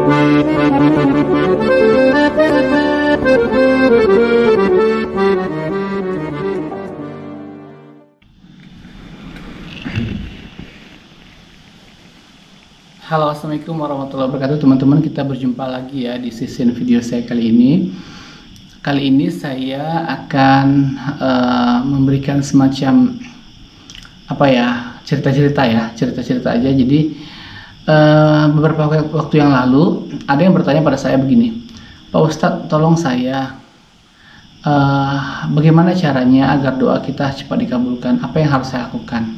Halo, assalamualaikum warahmatullahi wabarakatuh teman-teman. Kita berjumpa lagi ya di sesi video saya kali ini. Kali ini saya akan memberikan semacam cerita-cerita aja. Jadi beberapa waktu yang lalu ada yang bertanya pada saya begini, Pak Ustadz, tolong saya bagaimana caranya agar doa kita cepat dikabulkan, apa yang harus saya lakukan?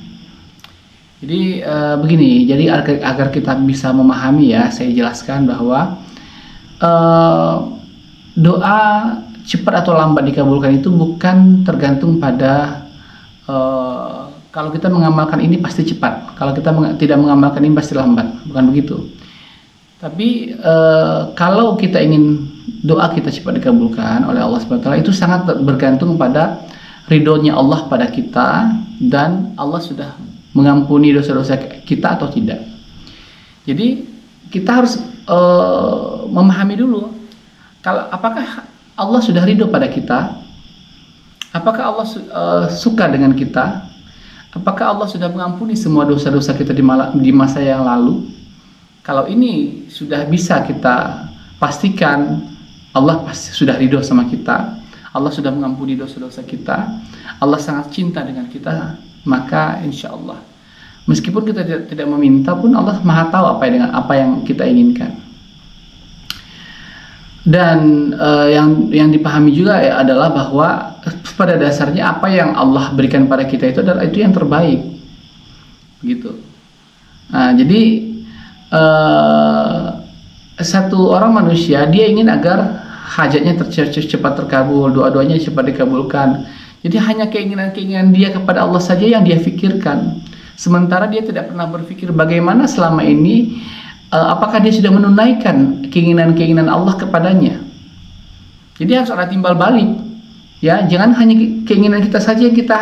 Jadi begini, jadi agar kita bisa memahami ya, saya jelaskan bahwa doa cepat atau lambat dikabulkan itu bukan tergantung pada kalau kita mengamalkan ini pasti cepat, kalau kita tidak mengamalkan ini pasti lambat, bukan begitu. Tapi kalau kita ingin doa kita cepat dikabulkan oleh Allah SWT, itu sangat bergantung pada ridhonya Allah pada kita, dan Allah sudah mengampuni dosa-dosa kita atau tidak. Jadi kita harus memahami dulu, kalau apakah Allah sudah ridho pada kita, apakah Allah suka dengan kita, apakah Allah sudah mengampuni semua dosa-dosa kita di masa yang lalu. Kalau ini sudah bisa kita pastikan, Allah pasti sudah ridho sama kita, Allah sudah mengampuni dosa-dosa kita, Allah sangat cinta dengan kita, maka insya Allah meskipun kita tidak meminta pun Allah Maha tahu apa yang kita inginkan. Dan yang dipahami juga ya adalah bahwa pada dasarnya apa yang Allah berikan pada kita itu adalah itu yang terbaik, gitu. Nah, jadi satu orang manusia dia ingin agar hajatnya cepat terkabul, doa-doanya cepat dikabulkan. Jadi hanya keinginan-keinginan dia kepada Allah saja yang dia pikirkan. Sementara dia tidak pernah berpikir bagaimana selama ini, apakah dia sudah menunaikan keinginan-keinginan Allah kepadanya. Jadi harus ada timbal balik. Ya, jangan hanya keinginan kita saja yang kita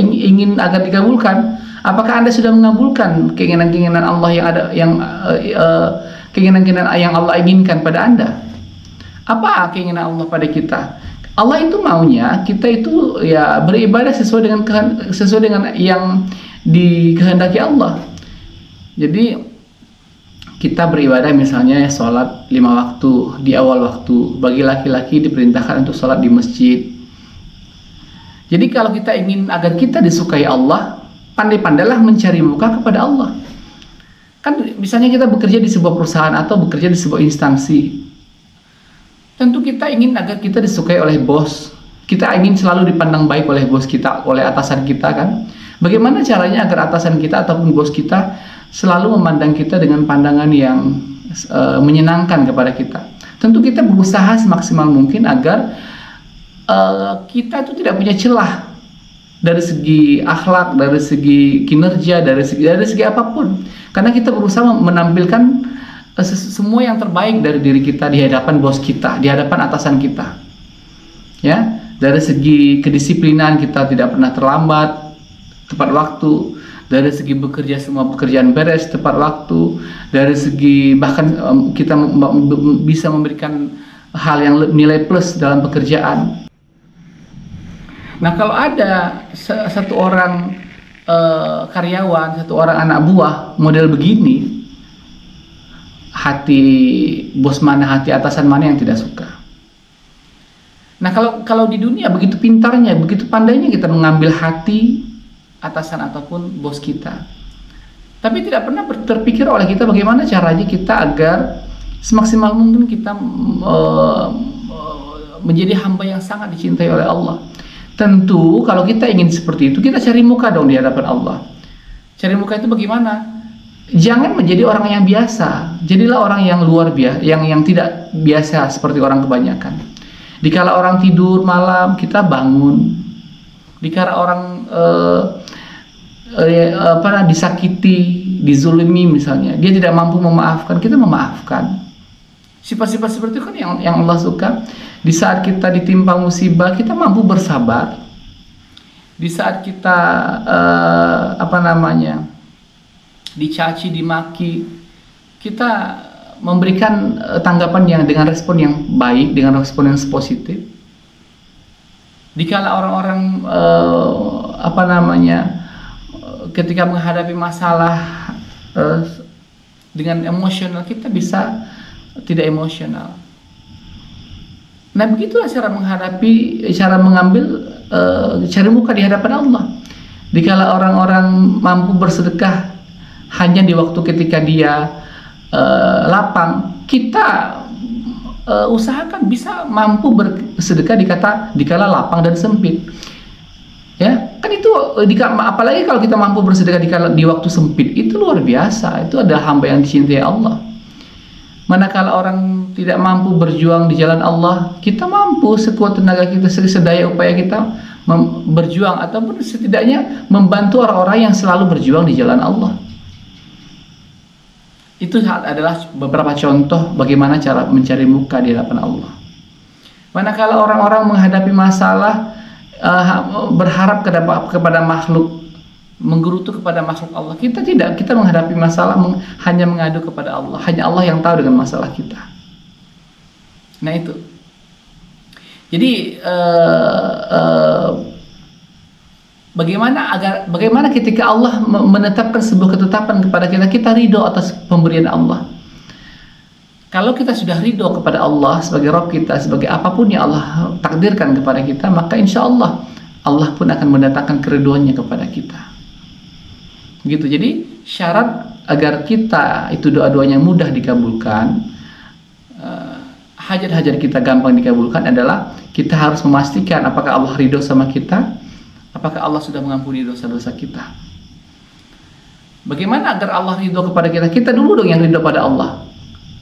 ingin agar dikabulkan. Apakah Anda sudah mengabulkan keinginan-keinginan Allah keinginan-keinginan yang Allah inginkan pada Anda? Apa keinginan Allah pada kita? Allah itu maunya kita itu ya beribadah sesuai dengan yang dikehendaki Allah. Jadi kita beribadah misalnya sholat 5 waktu di awal waktu. Bagi laki-laki diperintahkan untuk sholat di masjid. Jadi kalau kita ingin agar kita disukai Allah, pandai-pandailah mencari muka kepada Allah. Kan misalnya kita bekerja di sebuah perusahaan atau bekerja di sebuah instansi, tentu kita ingin agar kita disukai oleh bos. Kita ingin selalu dipandang baik oleh bos kita, oleh atasan kita kan. Bagaimana caranya agar atasan kita ataupun bos kita selalu memandang kita dengan pandangan yang menyenangkan kepada kita? Tentu kita berusaha semaksimal mungkin agar kita itu tidak punya celah dari segi akhlak, dari segi kinerja, dari segi apapun. Karena kita berusaha menampilkan semua yang terbaik dari diri kita di hadapan bos kita, di hadapan atasan kita. Ya, dari segi kedisiplinan kita tidak pernah terlambat, tepat waktu. Dari segi bekerja semua pekerjaan beres tepat waktu. Dari segi bahkan kita bisa memberikan hal yang nilai plus dalam pekerjaan. Nah, kalau ada satu orang karyawan, satu orang anak buah model begini, hati bos mana, hati atasan mana yang tidak suka? Nah, kalau di dunia begitu pintarnya, begitu pandainya kita mengambil hati atasan ataupun bos kita, tapi tidak pernah terpikir oleh kita bagaimana caranya kita agar semaksimal mungkin kita menjadi hamba yang sangat dicintai oleh Allah. Tentu kalau kita ingin seperti itu, kita cari muka dong di hadapan Allah. Cari muka itu bagaimana? Jangan menjadi orang yang biasa, jadilah orang yang luar biasa, yang tidak biasa seperti orang kebanyakan. Dikala orang tidur malam, kita bangun. Dikala orang disakiti, dizulimi misalnya, dia tidak mampu memaafkan, kita memaafkan. Sifat-sifat seperti itu kan yang Allah suka. Di saat kita ditimpa musibah, kita mampu bersabar. Di saat kita dicaci, dimaki, kita memberikan tanggapan yang dengan respon yang baik, dengan respon yang positif. Dikala orang-orang ketika menghadapi masalah dengan emosional, kita bisa tidak emosional. Nah, begitulah cara mengambil cari muka di hadapan Allah. Dikala orang-orang mampu bersedekah hanya di waktu ketika dia lapang, kita usahakan bisa mampu bersedekah dikala lapang dan sempit. Ya, kan itu apalagi kalau kita mampu bersedekah di waktu sempit, itu luar biasa. Itu adalah hamba yang dicintai Allah. Manakala orang tidak mampu berjuang di jalan Allah, kita mampu sekuat tenaga kita, sedaya upaya kita berjuang, ataupun setidaknya membantu orang-orang yang selalu berjuang di jalan Allah. Itu adalah beberapa contoh bagaimana cara mencari muka di hadapan Allah. Manakala orang-orang menghadapi masalah, berharap kepada makhluk, menggerutu kepada makhluk Allah, kita tidak. Kita menghadapi masalah hanya mengadu kepada Allah. Hanya Allah yang tahu dengan masalah kita. Nah itu. Jadi bagaimana ketika Allah menetapkan sebuah ketetapan kepada kita, kita ridho atas pemberian Allah. Kalau kita sudah ridho kepada Allah sebagai Rabb kita, sebagai apapun yang Allah takdirkan kepada kita, maka insya Allah Allah pun akan mendatangkan keriduannya kepada kita. Gitu. Jadi syarat agar kita itu doa-doanya mudah dikabulkan, hajat-hajat kita gampang dikabulkan adalah kita harus memastikan apakah Allah ridho sama kita. Apakah Allah sudah mengampuni dosa-dosa kita? Bagaimana agar Allah ridho kepada kita? Kita dulu dong yang ridho pada Allah.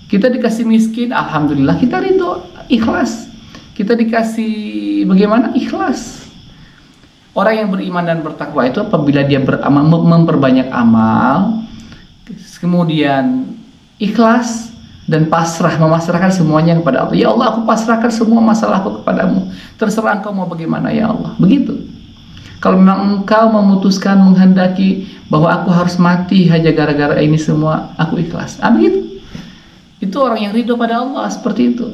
Kita dikasih miskin, alhamdulillah kita ridho, ikhlas. Kita dikasih bagaimana? Ikhlas. Orang yang beriman dan bertakwa itu apabila dia memperbanyak amal, kemudian ikhlas dan pasrah, memasrahkan semuanya kepada Allah. Ya Allah, aku pasrahkan semua masalahku kepadamu. Terserah engkau mau bagaimana ya Allah. Begitu. Kalau memang engkau memutuskan menghendaki bahwa aku harus mati hanya gara-gara ini semua, aku ikhlas. Begitu. Itu orang yang ridho pada Allah, seperti itu.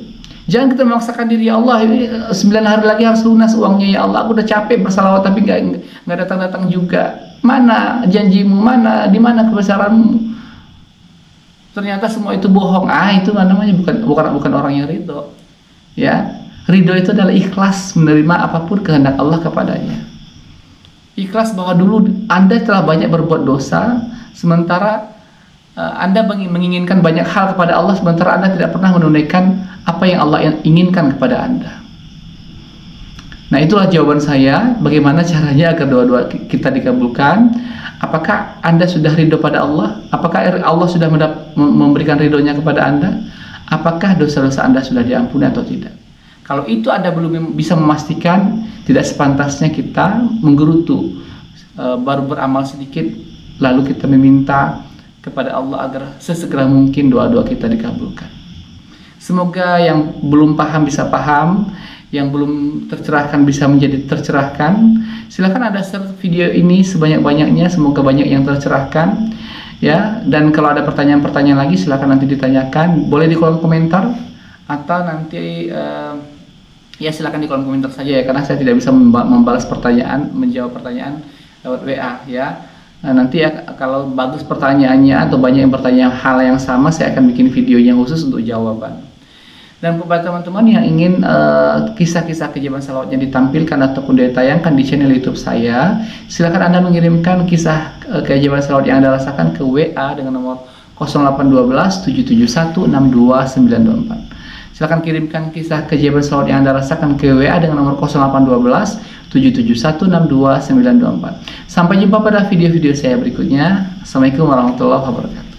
Jangan kita memaksakan diri, ya Allah, 9 hari lagi harus lunas uangnya, ya Allah. Aku udah capek bersalawat tapi nggak datang-datang juga. Mana janjimu? Di mana kebesaranmu? Ternyata semua itu bohong. Itu namanya bukan orang yang ridho. Ya, ridho itu adalah ikhlas menerima apapun kehendak Allah kepadanya. Ikhlas bahwa dulu Anda telah banyak berbuat dosa, sementara Anda menginginkan banyak hal kepada Allah, sementara Anda tidak pernah menunaikan apa yang Allah inginkan kepada Anda. Nah, itulah jawaban saya. Bagaimana caranya agar doa-doa kita dikabulkan? Apakah Anda sudah ridho pada Allah? Apakah Allah sudah memberikan ridhonya kepada Anda? Apakah dosa-dosa Anda sudah diampuni atau tidak? Kalau itu Anda belum bisa memastikan, tidak sepantasnya kita menggerutu, baru beramal sedikit, lalu kita meminta kepada Allah agar sesegera mungkin doa-doa kita dikabulkan. Semoga yang belum paham bisa paham, yang belum tercerahkan bisa menjadi tercerahkan. Silakan Anda share video ini sebanyak-banyaknya, semoga banyak yang tercerahkan. Ya, dan kalau ada pertanyaan-pertanyaan lagi silakan nanti ditanyakan, boleh di kolom komentar atau nanti ya silakan di kolom komentar saja ya, karena saya tidak bisa membalas pertanyaan, menjawab pertanyaan lewat WA ya. Nah, nanti ya kalau bagus pertanyaannya atau banyak yang bertanya hal yang sama, saya akan bikin videonya khusus untuk jawaban. Dan buat teman-teman yang ingin kisah-kisah keajaiban salawatnya ditampilkan ataupun ditayangkan di channel YouTube saya, silakan Anda mengirimkan kisah keajaiban salawat yang Anda rasakan ke WA dengan nomor 0812 771 62924. Silakan kirimkan kisah keajaiban salawat yang Anda rasakan ke WA dengan nomor 0812 771 62924. Sampai jumpa pada video-video saya berikutnya. Assalamualaikum warahmatullahi wabarakatuh.